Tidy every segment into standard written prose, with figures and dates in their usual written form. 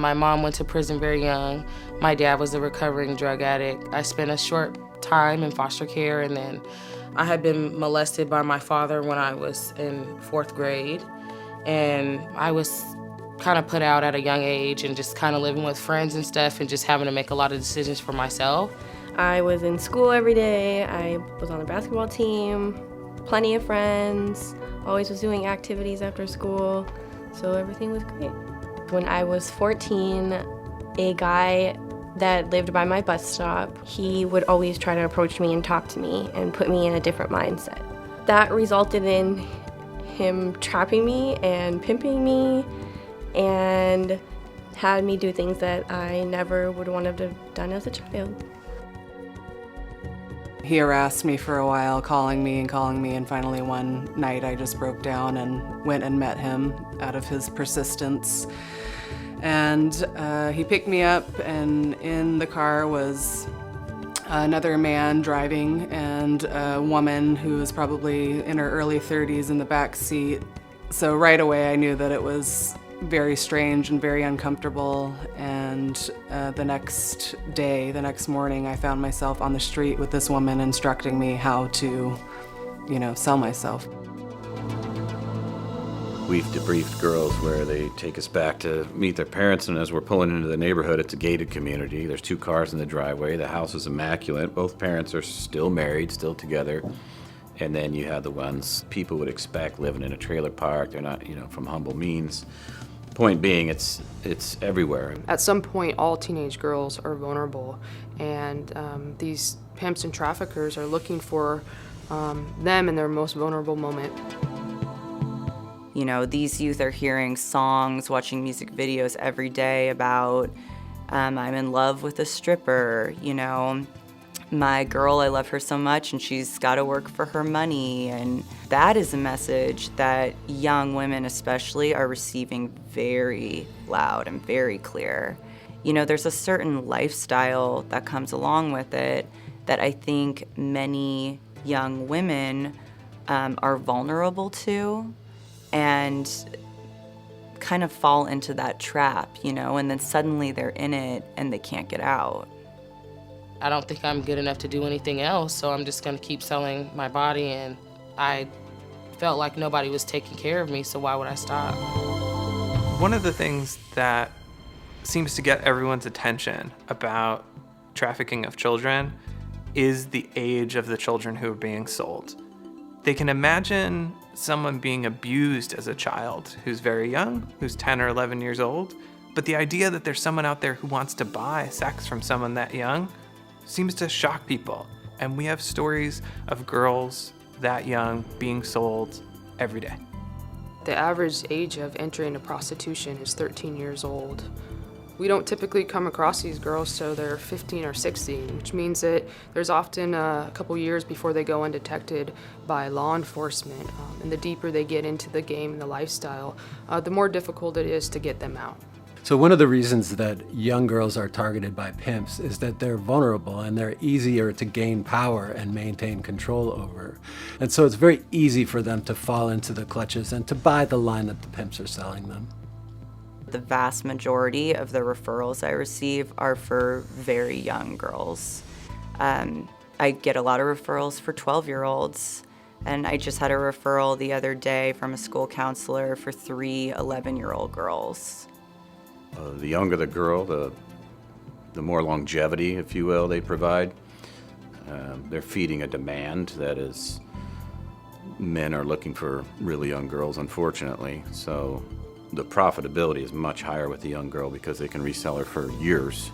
My mom went to prison very young. My dad was a recovering drug addict. I spent a short time in foster care, and then I had been molested by my father when I was in 4th grade. And I was kind of put out at a young age and just kind of living with friends and stuff and just having to make a lot of decisions for myself. I was in school every day. I was on the basketball team, plenty of friends, always was doing activities after school, so everything was great. When I was 14, a guy that lived by my bus stop, he would always try to approach me and talk to me and put me in a different mindset. That resulted in him trapping me and pimping me and had me do things that I never would want to have done as a child. He harassed me for a while, calling me, and finally one night I just broke down and went and met him out of his persistence. And he picked me up, and in the car was another man driving and a woman who was probably in her early 30s in the back seat. So right away I knew that it was very strange and very uncomfortable, and the next morning, I found myself on the street with this woman instructing me how to, sell myself. We've debriefed girls where they take us back to meet their parents, and as we're pulling into the neighborhood, it's a gated community. There's 2 cars in the driveway. The house is immaculate. Both parents are still married, still together. And then you have the ones people would expect living in a trailer park. They're not, from humble means. Point being, it's everywhere. At some point, all teenage girls are vulnerable, and these pimps and traffickers are looking for them in their most vulnerable moment. These youth are hearing songs, watching music videos every day about, I'm in love with a stripper, my girl, I love her so much and she's got to work for her money. And that is a message that young women especially are receiving very loud and very clear. There's a certain lifestyle that comes along with it that I think many young women are vulnerable to and kind of fall into that trap, and then suddenly they're in it and they can't get out. I don't think I'm good enough to do anything else, so I'm just gonna keep selling my body, and I felt like nobody was taking care of me, so why would I stop? One of the things that seems to get everyone's attention about trafficking of children is the age of the children who are being sold. They can imagine someone being abused as a child who's very young, who's 10 or 11 years old, but the idea that there's someone out there who wants to buy sex from someone that young seems to shock people. And we have stories of girls that young being sold every day. The average age of entering into prostitution is 13 years old. We don't typically come across these girls till they're 15 or 16, which means that there's often a couple years before they go undetected by law enforcement. And the deeper they get into the game and the lifestyle, the more difficult it is to get them out. So one of the reasons that young girls are targeted by pimps is that they're vulnerable and they're easier to gain power and maintain control over. And so it's very easy for them to fall into the clutches and to buy the line that the pimps are selling them. The vast majority of the referrals I receive are for very young girls. I get a lot of referrals for 12-year-olds, and I just had a referral the other day from a school counselor for 3 11-year-old girls. The younger the girl, the more longevity, if you will, they provide. They're feeding a demand that is, men are looking for really young girls, unfortunately. So the profitability is much higher with the young girl because they can resell her for years.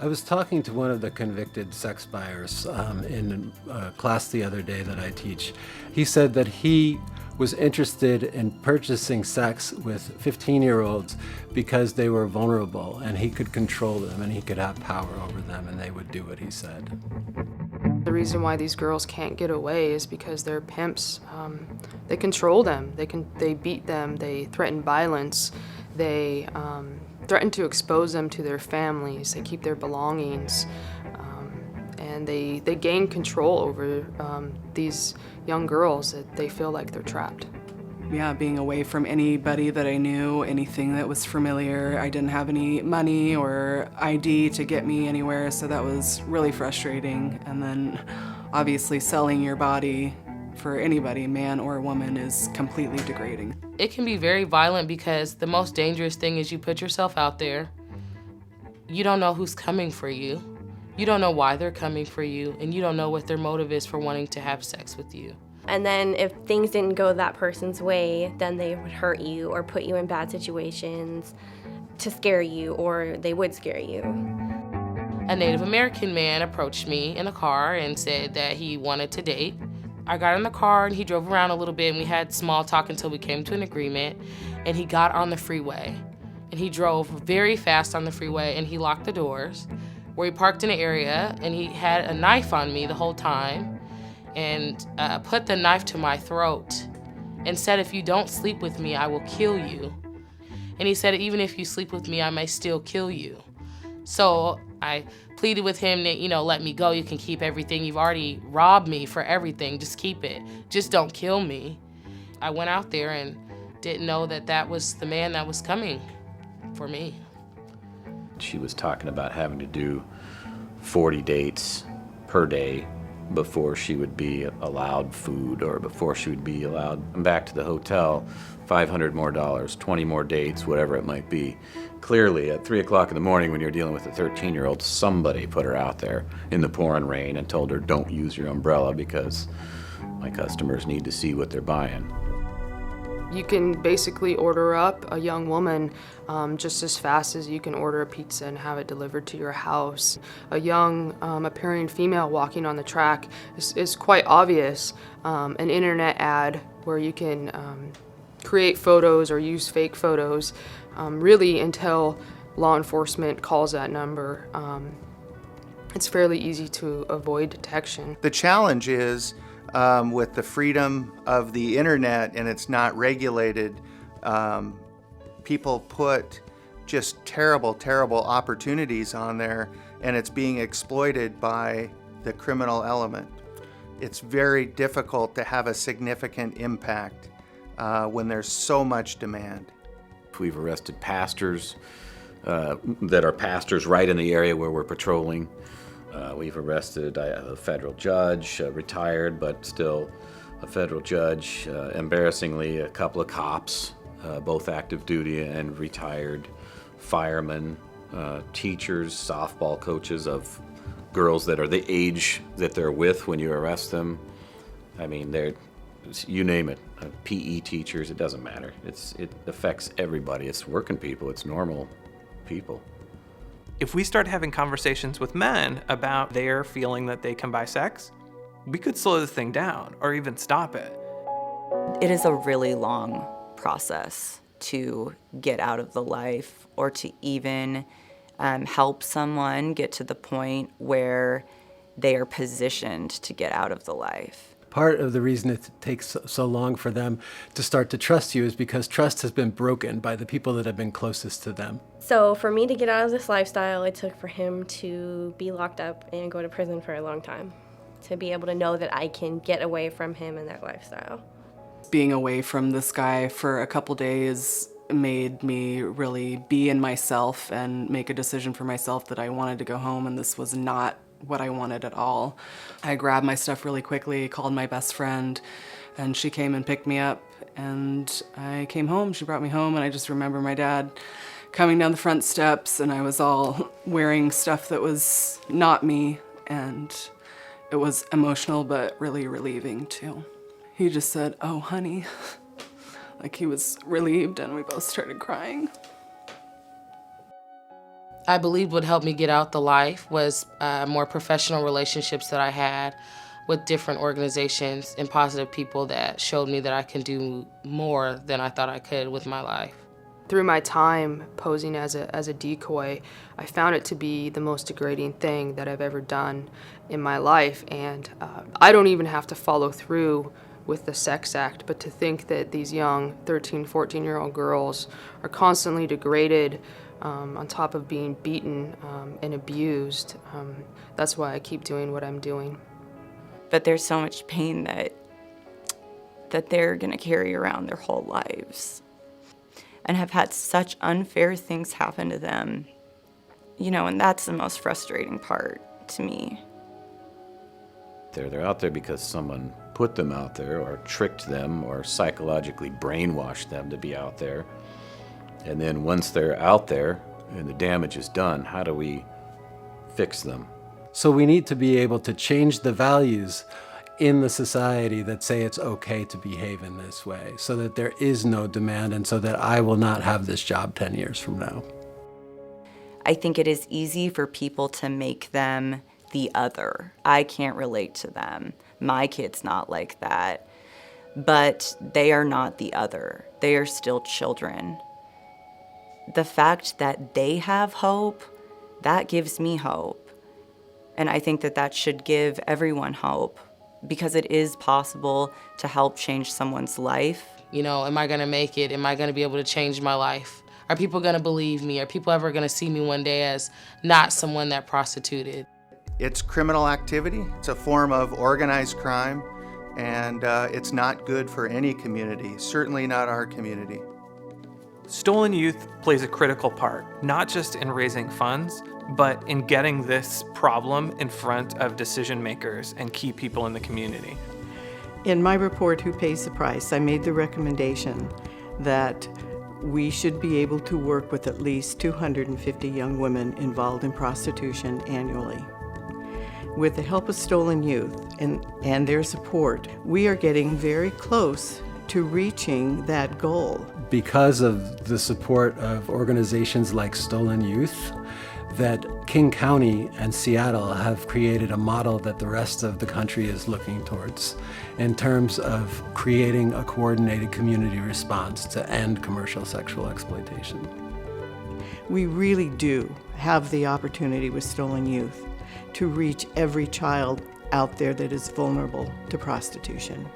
I was talking to one of the convicted sex buyers in a class the other day that I teach. He said that he was interested in purchasing sex with 15-year-olds because they were vulnerable and he could control them and he could have power over them and they would do what he said. The reason why these girls can't get away is because they're pimps. They control them, they beat them, they threaten violence, they threaten to expose them to their families, they keep their belongings, and they gain control over these young girls that they feel like they're trapped. being away from anybody that I knew, anything that was familiar. I didn't have any money or ID to get me anywhere, so that was really frustrating. And then obviously selling your body for anybody, man or woman, is completely degrading. It can be very violent because the most dangerous thing is you put yourself out there. You don't know who's coming for you. You don't know why they're coming for you, and you don't know what their motive is for wanting to have sex with you. And then if things didn't go that person's way, then they would hurt you or put you in bad situations to scare you, or they would scare you. A Native American man approached me in a car and said that he wanted to date. I got in the car and he drove around a little bit and we had small talk until we came to an agreement, and he got on the freeway and he drove very fast on the freeway and he locked the doors where he parked in an area, and he had a knife on me the whole time and put the knife to my throat and said, "If you don't sleep with me, I will kill you." And he said, "Even if you sleep with me, I may still kill you." So I pleaded with him that, let me go. You can keep everything. You've already robbed me for everything. Just keep it. Just don't kill me. I went out there and didn't know that that was the man that was coming for me. She was talking about having to do 40 dates per day before she would be allowed food or before she would be allowed back to the hotel. $500 more, 20 more dates, whatever it might be. Clearly, at 3 o'clock in the morning when you're dealing with a 13-year-old, somebody put her out there in the pouring rain and told her, "Don't use your umbrella because my customers need to see what they're buying." You can basically order up a young woman just as fast as you can order a pizza and have it delivered to your house. A young appearing female walking on the track is quite obvious. An internet ad where you can create photos or use fake photos, really until law enforcement calls that number. It's fairly easy to avoid detection. The challenge is with the freedom of the internet, and it's not regulated, people put just terrible, terrible opportunities on there, and it's being exploited by the criminal element. It's very difficult to have a significant impact when there's so much demand. We've arrested pastors that are pastors right in the area where we're patrolling. We've arrested a federal judge, retired, but still a federal judge. Embarrassingly, a couple of cops, both active duty and retired, firemen, teachers, softball coaches of girls that are the age that they're with when you arrest them. I mean, you name it, PE teachers, it doesn't matter. It affects everybody. It's working people, it's normal people. If we start having conversations with men about their feeling that they can buy sex, we could slow this thing down or even stop it. It is a really long process to get out of the life or to even help someone get to the point where they are positioned to get out of the life. Part of the reason it takes so long for them to start to trust you is because trust has been broken by the people that have been closest to them. So for me to get out of this lifestyle, it took for him to be locked up and go to prison for a long time, to be able to know that I can get away from him and that lifestyle. Being away from this guy for a couple days made me really be in myself and make a decision for myself that I wanted to go home, and this was not what I wanted at all. I grabbed my stuff really quickly, called my best friend, and she came and picked me up, and I came home. She brought me home, and I just remember my dad coming down the front steps, and I was all wearing stuff that was not me, and it was emotional but really relieving too. He just said, "Oh, honey," like he was relieved, and we both started crying. I believe what helped me get out the life was more professional relationships that I had with different organizations and positive people that showed me that I can do more than I thought I could with my life. Through my time posing as a decoy, I found it to be the most degrading thing that I've ever done in my life, and I don't even have to follow through with the sex act, but to think that these young 13, 14-year-old girls are constantly degraded on top of being beaten and abused, that's why I keep doing what I'm doing. But there's so much pain that that they're going to carry around their whole lives and have had such unfair things happen to them. You know, and that's the most frustrating part to me. They're out there because someone put them out there or tricked them or psychologically brainwashed them to be out there. And then once they're out there and the damage is done, how do we fix them? So we need to be able to change the values in the society that say it's okay to behave in this way, so that there is no demand and so that I will not have this job 10 years from now. I think it is easy for people to make them the other. I can't relate to them. My kid's not like that. But they are not the other. They are still children. The fact that they have hope, that gives me hope. And I think that that should give everyone hope, because it is possible to help change someone's life. You know, am I gonna make it? Am I gonna be able to change my life? Are people gonna believe me? Are people ever gonna see me one day as not someone that prostituted? It's criminal activity. It's a form of organized crime, and it's not good for any community, certainly not our community. Stolen youth plays a critical part, not just in raising funds, but in getting this problem in front of decision makers and key people in the community. In my report, Who Pays the Price, I made the recommendation that we should be able to work with at least 250 young women involved in prostitution annually. With the help of Stolen Youth and their support, we are getting very close to reaching that goal. Because of the support of organizations like Stolen Youth, that King County and Seattle have created a model that the rest of the country is looking towards in terms of creating a coordinated community response to end commercial sexual exploitation. We really do have the opportunity with Stolen Youth to reach every child out there that is vulnerable to prostitution.